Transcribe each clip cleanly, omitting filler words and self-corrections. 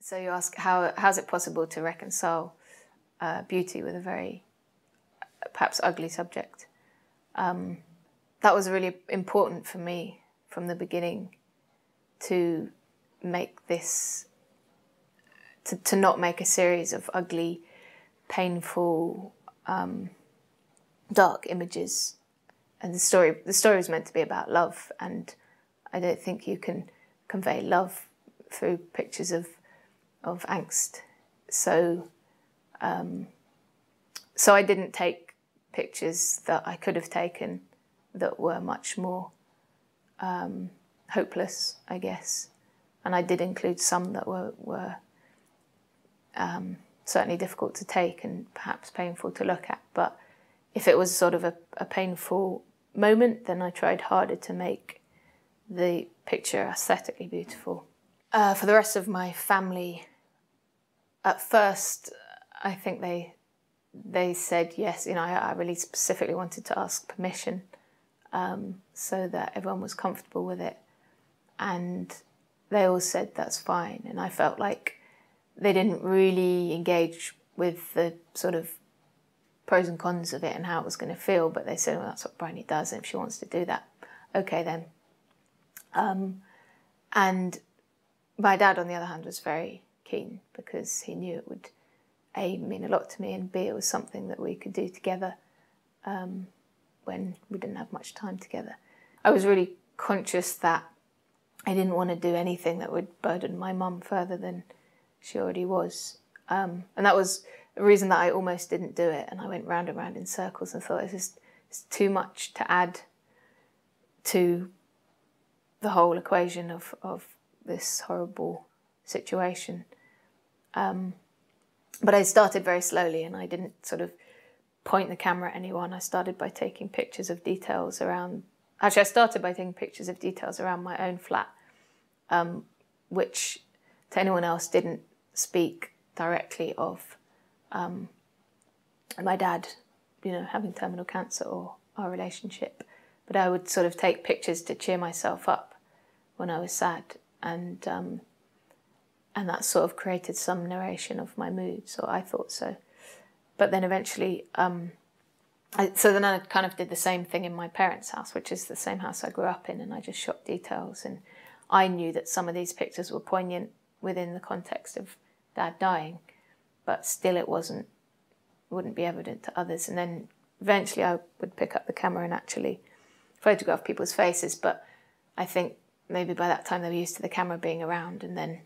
So you ask, how's it possible to reconcile beauty with a very, perhaps ugly subject? That was really important for me from the beginning, to make this, to not make a series of ugly, painful, dark images. And the story was meant to be about love, and I don't think you can convey love through pictures of angst. So so I didn't take pictures that I could have taken that were much more hopeless, I guess. And I did include some that were certainly difficult to take and perhaps painful to look at. But if it was sort of a painful moment, then I tried harder to make the picture aesthetically beautiful. For the rest of my family, at first, I think they said yes. You know, I really specifically wanted to ask permission so that everyone was comfortable with it. And they all said that's fine. And I felt like they didn't really engage with the sort of pros and cons of it and how it was going to feel, but they said, well, that's what Briony does, and if she wants to do that, okay then. And my dad, on the other hand, was very keen, because he knew it would, A, mean a lot to me, and B, it was something that we could do together when we didn't have much time together. I was really conscious that I didn't want to do anything that would burden my mum further than she already was. And that was the reason that I almost didn't do it, and I went round and round in circles and thought it's too much to add to the whole equation of this horrible situation. But I started very slowly, and I didn't sort of point the camera at anyone. I started by taking pictures of details around... Actually, I started by taking pictures of details around my own flat, which to anyone else didn't speak directly of my dad, you know, having terminal cancer or our relationship. But I would sort of take pictures to cheer myself up when I was sad, and that sort of created some narration of my mood, so I thought so. But then eventually, so then I kind of did the same thing in my parents' house, which is the same house I grew up in, and I just shot details. And I knew that some of these pictures were poignant within the context of Dad dying, but still it wouldn't be evident to others. And then eventually I would pick up the camera and actually photograph people's faces, but I think maybe by that time they were used to the camera being around, and then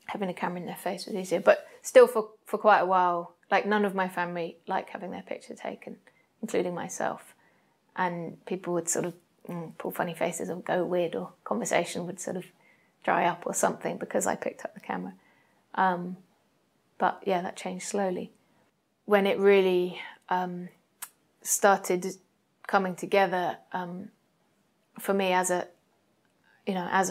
having a camera in their face was easier. But still for quite a while, like, none of my family liked having their picture taken, including myself. And people would sort of pull funny faces or go weird, or conversation would sort of dry up or something because I picked up the camera. But yeah, that changed slowly. When it really started coming together for me as a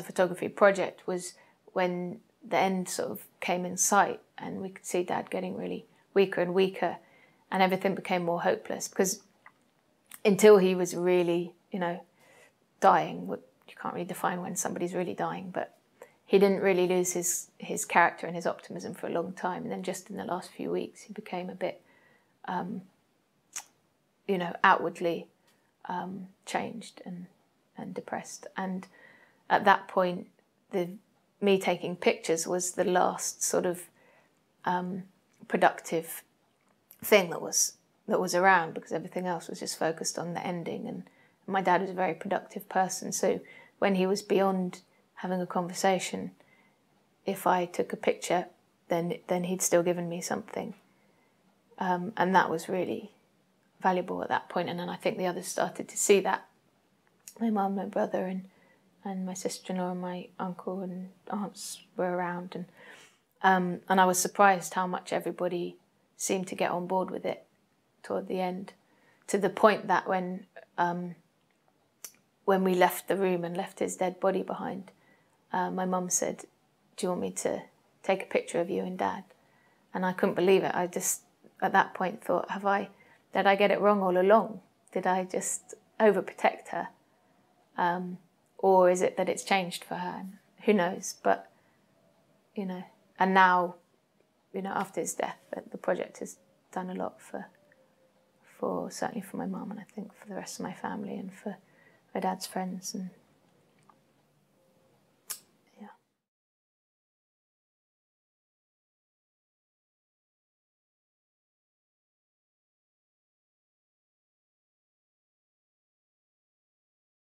photography project was when the end sort of came in sight, and we could see Dad getting really weaker and weaker, and everything became more hopeless, because until he was really, you know, dying, you can't really define when somebody's really dying, but he didn't really lose his character and his optimism for a long time. And then just in the last few weeks, he became a bit, you know, outwardly changed and depressed. And at that point, me taking pictures was the last sort of productive thing that was around, because everything else was just focused on the ending. And my dad was a very productive person, so when he was beyond having a conversation, if I took a picture, then he'd still given me something, and that was really valuable at that point. And then I think the others started to see that. My mum, my brother, and my sister-in-law and my uncle and aunts were around, and I was surprised how much everybody seemed to get on board with it toward the end, to the point that when we left the room and left his dead body behind, my mum said, "Do you want me to take a picture of you and Dad?" And I couldn't believe it. I just, at that point, thought, did I get it wrong all along? Did I just overprotect her? Or is it that it's changed for her? Who knows? But, you know, now, you know, after his death, the project has done a lot for certainly for my mum, and I think for the rest of my family and for my dad's friends and